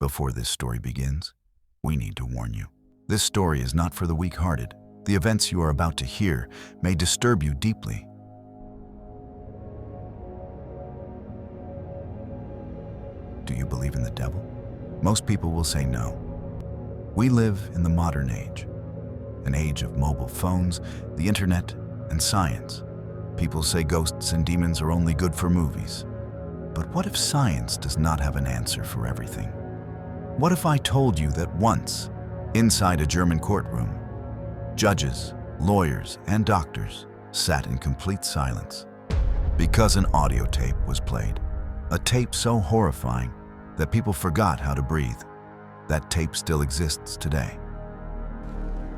Before this story begins, we need to warn you. This story is not for the weak-hearted. The events you are about to hear may disturb you deeply. Do you believe in the devil? Most people will say no. We live in the modern age, an age of mobile phones, the internet, and science. People say ghosts and demons are only good for movies. But what if science does not have an answer for everything? What if I told you that once, inside a German courtroom, judges, lawyers, and doctors sat in complete silence because an audio tape was played, a tape so horrifying that people forgot how to breathe. That tape still exists today.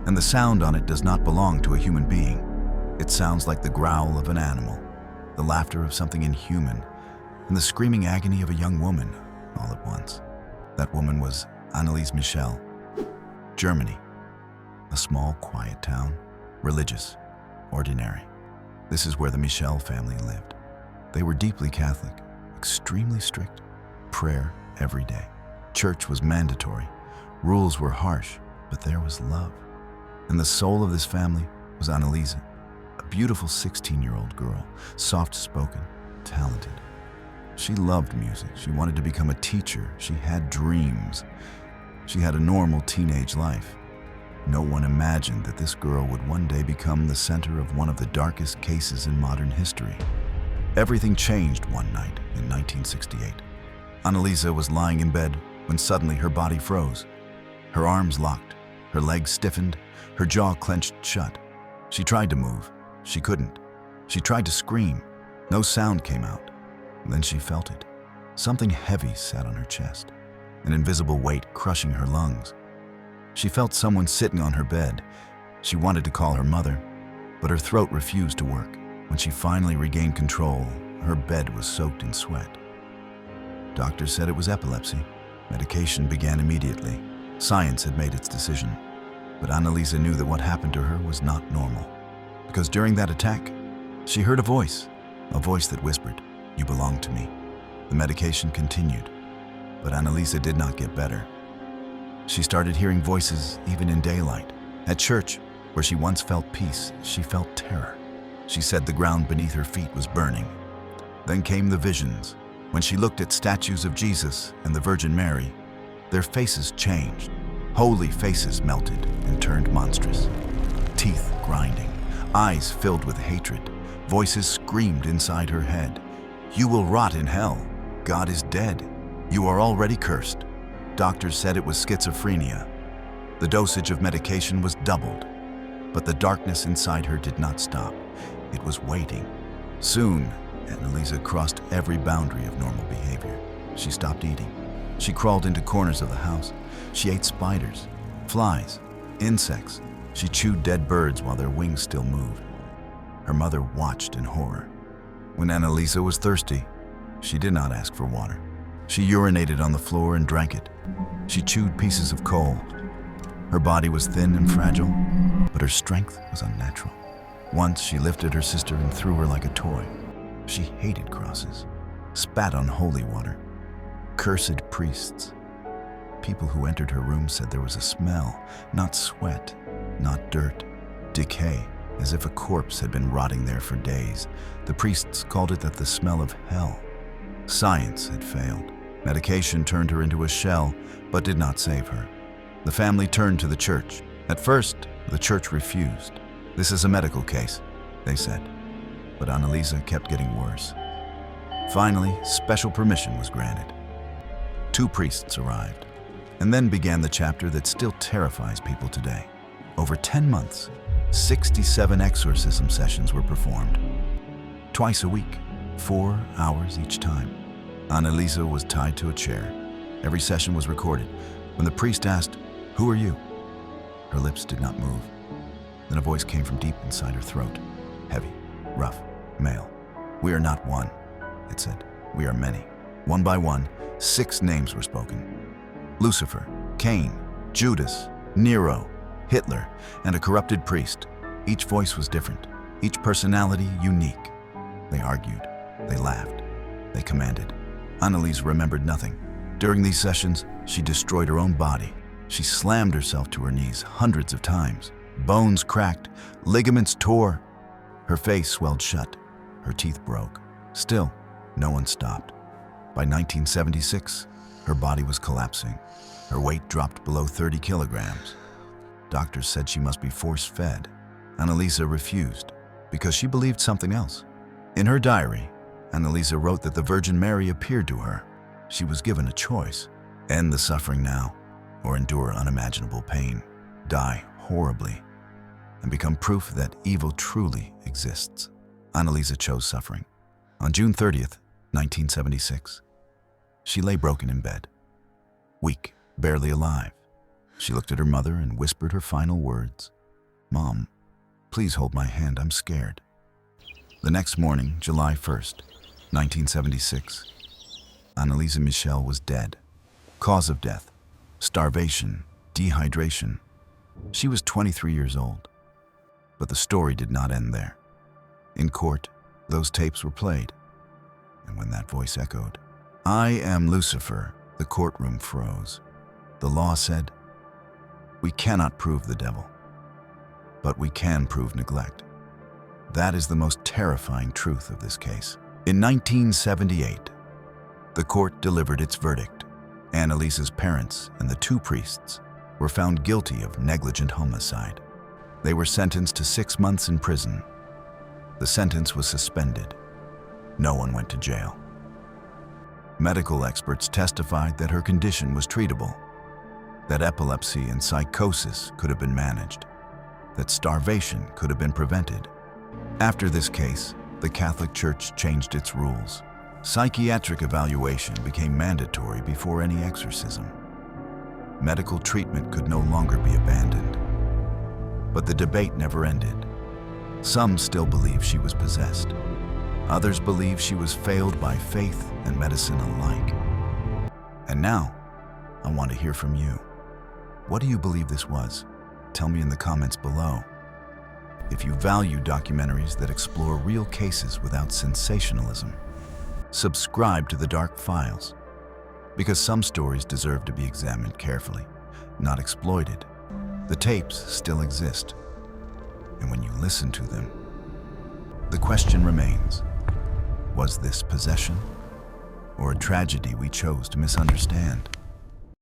And the sound on it does not belong to a human being. It sounds like the growl of an animal, the laughter of something inhuman, and the screaming agony of a young woman all at once. That woman was Anneliese Michel. Germany, a small, quiet town, religious, ordinary. This is where the Michel family lived. They were deeply Catholic, extremely strict, prayer every day. Church was mandatory, rules were harsh, but there was love. And the soul of this family was Anneliese, a beautiful 16-year-old girl, soft-spoken, talented. She loved music. She wanted to become a teacher. She had dreams. She had a normal teenage life. No one imagined that this girl would one day become the center of one of the darkest cases in modern history. Everything changed one night in 1968. Anneliese was lying in bed when suddenly her body froze. Her arms locked, her legs stiffened, her jaw clenched shut. She tried to move. She couldn't. She tried to scream. No sound came out. Then she felt it. Something heavy sat on her chest, an invisible weight crushing her lungs. She felt someone sitting on her bed. She wanted to call her mother, but her throat refused to work. When she finally regained control, her bed was soaked in sweat. Doctors said it was epilepsy. Medication began immediately. Science had made its decision. But Anneliese knew that what happened to her was not normal. Because during that attack, she heard a voice that whispered, "You belong to me." The medication continued, but Anneliese did not get better. She started hearing voices even in daylight. At church, where she once felt peace, she felt terror. She said the ground beneath her feet was burning. Then came the visions. When she looked at statues of Jesus and the Virgin Mary, their faces changed. Holy faces melted and turned monstrous. Teeth grinding, eyes filled with hatred. Voices screamed inside her head. "You will rot in hell. God is dead. You are already cursed." Doctors said it was schizophrenia. The dosage of medication was doubled, but the darkness inside her did not stop. It was waiting. Soon, Anneliese crossed every boundary of normal behavior. She stopped eating. She crawled into corners of the house. She ate spiders, flies, insects. She chewed dead birds while their wings still moved. Her mother watched in horror. When Anneliese was thirsty, she did not ask for water. She urinated on the floor and drank it. She chewed pieces of coal. Her body was thin and fragile, but her strength was unnatural. Once she lifted her sister and threw her like a toy. She hated crosses, spat on holy water, cursed priests. People who entered her room said there was a smell, not sweat, not dirt, decay, as if a corpse had been rotting there for days. The priests called it the smell of hell. Science had failed. Medication turned her into a shell, but did not save her. The family turned to the church. At first, the church refused. "This is a medical case," they said. But Anneliese kept getting worse. Finally, special permission was granted. 2 priests arrived, and then began the chapter that still terrifies people today. Over 10 months, 67 exorcism sessions were performed. Twice a week, 4 hours each time. Anneliese was tied to a chair. Every session was recorded. When the priest asked, "Who are you?" her lips did not move. Then a voice came from deep inside her throat, heavy, rough, male. "We are not one," it said. "We are many." One by one, 6 names were spoken. Lucifer, Cain, Judas, Nero, Hitler, and a corrupted priest. Each voice was different, each personality unique. They argued, they laughed, they commanded. Anneliese remembered nothing. During these sessions, she destroyed her own body. She slammed herself to her knees hundreds of times. Bones cracked, ligaments tore. Her face swelled shut, her teeth broke. Still, no one stopped. By 1976, her body was collapsing. Her weight dropped below 30 kilograms. Doctors said she must be force-fed. Anneliese refused because she believed something else. In her diary, Anneliese wrote that the Virgin Mary appeared to her. She was given a choice: end the suffering now, or endure unimaginable pain, die horribly, and become proof that evil truly exists. Anneliese chose suffering. On June 30th, 1976, she lay broken in bed, weak, barely alive. She looked at her mother and whispered her final words: "Mom, please hold my hand, I'm scared." The next morning, July 1st, 1976, Anneliese Michel was dead. Cause of death: starvation, dehydration. She was 23 years old. But the story did not end there. In court, those tapes were played. And when that voice echoed, "I am Lucifer," the courtroom froze. The law said, "We cannot prove the devil, but we can prove neglect." That is the most terrifying truth of this case. In 1978, the court delivered its verdict. Anneliese's parents and the two priests were found guilty of negligent homicide. They were sentenced to 6 months in prison. The sentence was suspended. No one went to jail. Medical experts testified that her condition was treatable, that epilepsy and psychosis could have been managed, that starvation could have been prevented. After this case, the Catholic Church changed its rules. Psychiatric evaluation became mandatory before any exorcism. Medical treatment could no longer be abandoned. But the debate never ended. Some still believe she was possessed. Others believe she was failed by faith and medicine alike. And now, I want to hear from you. What do you believe this was? Tell me in the comments below. If you value documentaries that explore real cases without sensationalism, subscribe to The Dark Files, because some stories deserve to be examined carefully, not exploited. The tapes still exist, and when you listen to them, the question remains: was this possession, or a tragedy we chose to misunderstand?